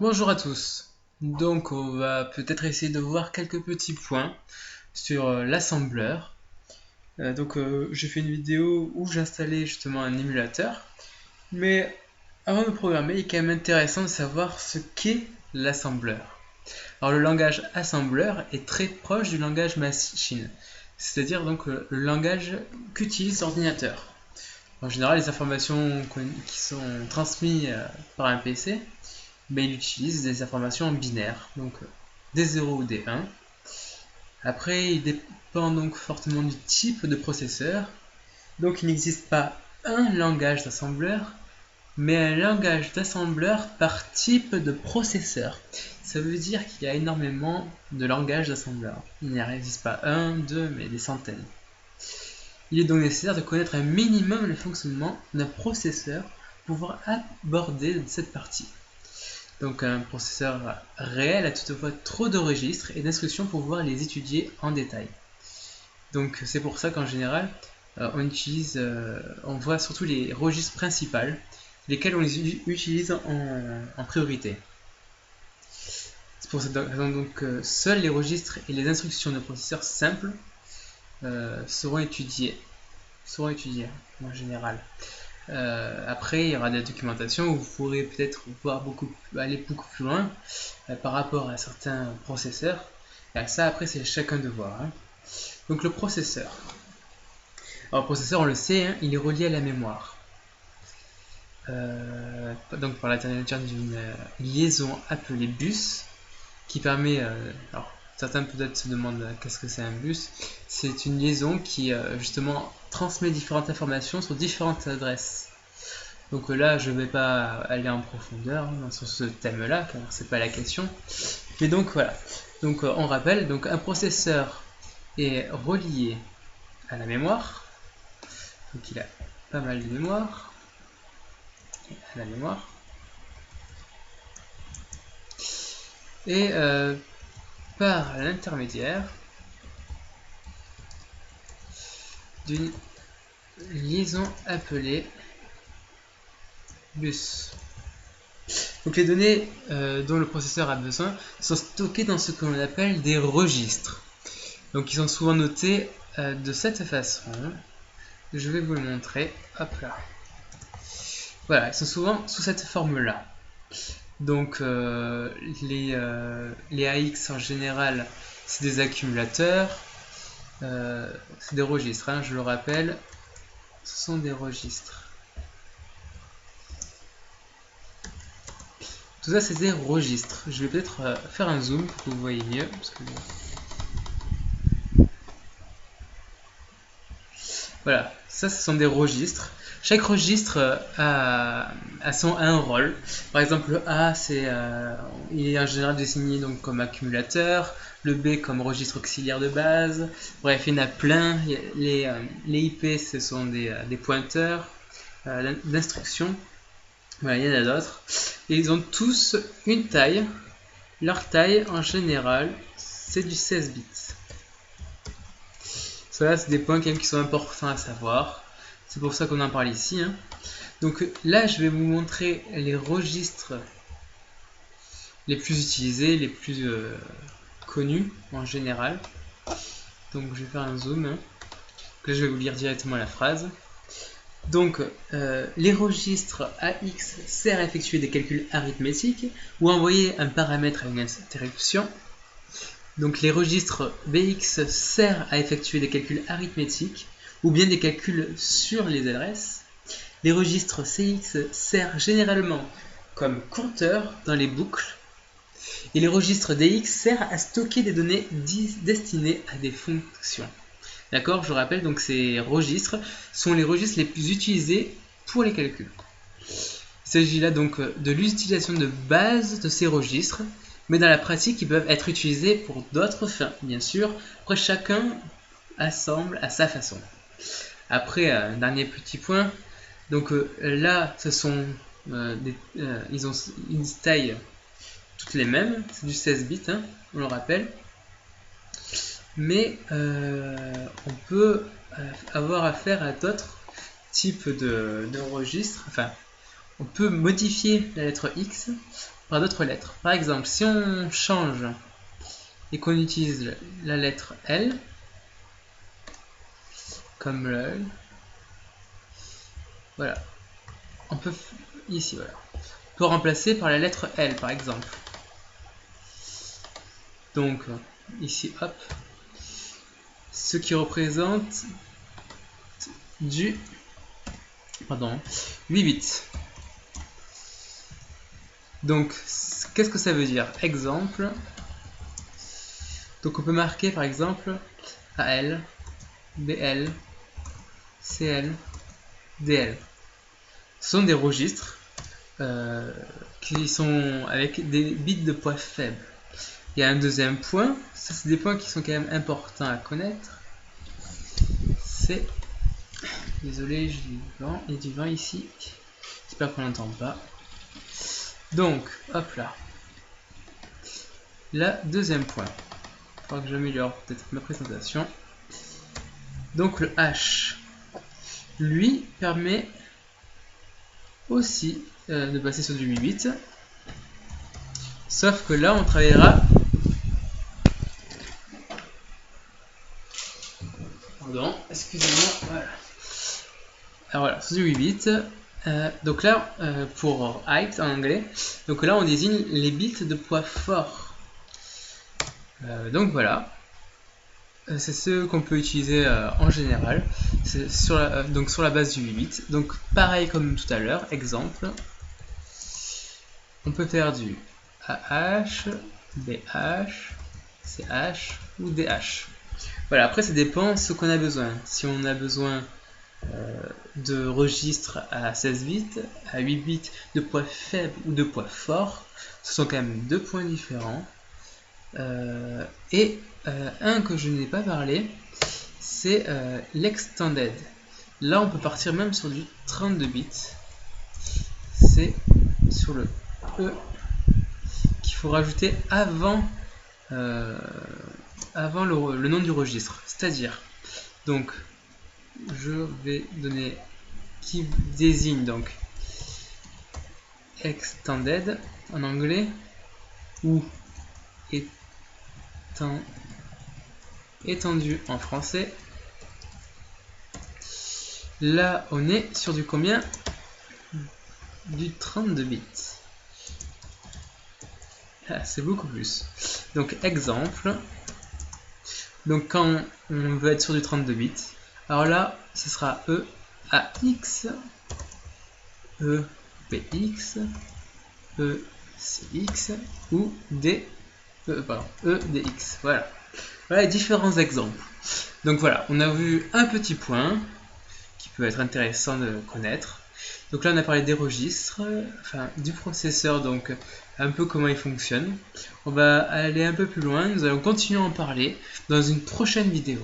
Bonjour à tous. Donc on va peut-être essayer de voir quelques petits points sur l'assembleur. J'ai fait une vidéo où j'installais justement un émulateur. Mais avant de programmer, il est quand même intéressant de savoir ce qu'est l'assembleur. Alors le langage assembleur est très proche du langage machine, c'est-à-dire donc le langage qu'utilise l'ordinateur. En général, les informations qui sont transmises par un PC, il utilise des informations en binaire, donc des 0 ou des 1. Après, il dépend donc fortement du type de processeur. Donc il n'existe pas un langage d'assembleur, mais un langage d'assembleur par type de processeur. Ça veut dire qu'il y a énormément de langages d'assembleur. Il n'y en existe pas un, deux, mais des centaines. Il est donc nécessaire de connaître un minimum le fonctionnement d'un processeur pour pouvoir aborder cette partie. Donc un processeur réel a toutefois trop de registres et d'instructions pour pouvoir les étudier en détail. Donc c'est pour ça qu'en général, on voit surtout les registres principaux, lesquels on les utilise en priorité. C'est pour cette raison donc que seuls les registres et les instructions de processeurs simples seront étudiés en général. Après, il y aura des documentations où vous pourrez peut-être aller beaucoup plus loin par rapport à certains processeurs. Et ça, après, c'est chacun de voir. Donc, le processeur. Alors, le processeur, on le sait, il est relié à la mémoire. Donc, par l'intermédiaire d'une liaison appelée bus, qui permet. Alors, certains peut-être se demandent qu'est-ce que c'est un bus. C'est une liaison qui, justement, transmet différentes informations sur différentes adresses. Donc là, je ne vais pas aller en profondeur sur ce thème-là, car c'est pas la question. Mais donc voilà. Donc on rappelle, donc un processeur est relié à la mémoire. Donc il a pas mal de mémoire. À la mémoire. Et par l'intermédiaire d'une liaison appelée bus. Donc les données dont le processeur a besoin sont stockées dans ce que l'on appelle des registres. Donc ils sont souvent notés de cette façon. Je vais vous le montrer. Hop là. Voilà, ils sont souvent sous cette forme-là. Donc les AX en général, c'est des accumulateurs. C'est des registres, je le rappelle. Ce sont des registres. Tout ça, c'est des registres. Je vais peut-être faire un zoom pour que vous voyez mieux. Voilà, ça, ce sont des registres. Chaque registre a un rôle. Par exemple, le A, il est en général désigné donc comme accumulateur, le B comme registre auxiliaire de base. Bref, il y en a plein. Les IP, ce sont des pointeurs d'instruction. Voilà, il y en a d'autres. Et ils ont tous une taille. Leur taille, en général, c'est du 16 bits. Cela, c'est des points quand même qui sont importants à savoir. C'est pour ça qu'on en parle ici. Donc là, je vais vous montrer les registres les plus utilisés, les plus connus en général. Donc je vais faire un zoom. Là, je vais vous lire directement la phrase. Donc, les registres AX servent à effectuer des calculs arithmétiques ou à envoyer un paramètre à une interruption. Donc, les registres BX servent à effectuer des calculs arithmétiques ou bien des calculs sur les adresses. Les registres CX servent généralement comme compteur dans les boucles. Et les registres DX servent à stocker des données destinées à des fonctions. D'accord, je rappelle, donc ces registres sont les registres les plus utilisés pour les calculs. Il s'agit là donc de l'utilisation de base de ces registres, mais dans la pratique, ils peuvent être utilisés pour d'autres fins, bien sûr. Après, chacun assemble à sa façon. Après, un dernier petit point. Donc là, ce sont ils ont une taille toutes les mêmes, c'est du 16 bits, on le rappelle. Mais on peut avoir affaire à d'autres types de registres. Enfin, on peut modifier la lettre X par d'autres lettres. Par exemple, si on change et qu'on utilise la lettre L, comme le... Voilà. On peut ici, voilà. On peut remplacer par la lettre L, par exemple. Donc, ici, hop. Ce qui représente du... Pardon, 8 bits. Donc, qu'est-ce que ça veut dire? Exemple. Donc, on peut marquer, par exemple, AL, BL, CL, DL. Ce sont des registres qui sont avec des bits de poids faibles. Il y a un deuxième point, ça c'est des points qui sont quand même importants à connaître. C'est... Désolé, j'ai du vent, il y a du vent ici. J'espère qu'on n'entend pas. Donc, hop là. Là, deuxième point. Il faudra que j'améliore peut-être ma présentation. Donc le H, lui, permet aussi de passer sur du 8 bits. Sauf que là, on travaillera... Pardon, excusez-moi. Voilà. Alors voilà, sur du 8 bits. Donc là, pour height en anglais, donc là on désigne les bits de poids fort. Donc voilà, c'est ce qu'on peut utiliser en général, donc sur la base du 8 bits. Donc pareil comme tout à l'heure, exemple, on peut faire du AH, BH, CH ou DH. Voilà, après ça dépend ce qu'on a besoin. Si on a besoin de registres à 16 bits, à 8 bits de poids faible ou de poids fort, ce sont quand même deux points différents. Et un que je n'ai pas parlé, c'est l'extended. Là on peut partir même sur du 32 bits. C'est sur le E qu'il faut rajouter avant, avant le nom du registre. C'est-à-dire, donc je vais donner qui désigne donc extended en anglais ou étendu en français. Là on est sur du combien? Du 32 bits. Ah, c'est beaucoup plus. Donc exemple, donc quand on veut être sur du 32 bits, alors là ce sera EAX, EPX, ECX ou EDX. Voilà. Voilà les différents exemples. Donc voilà, on a vu un petit point qui peut être intéressant de connaître. Donc là on a parlé des registres, enfin du processeur, donc un peu comment il fonctionne. On va aller un peu plus loin, nous allons continuer à en parler dans une prochaine vidéo.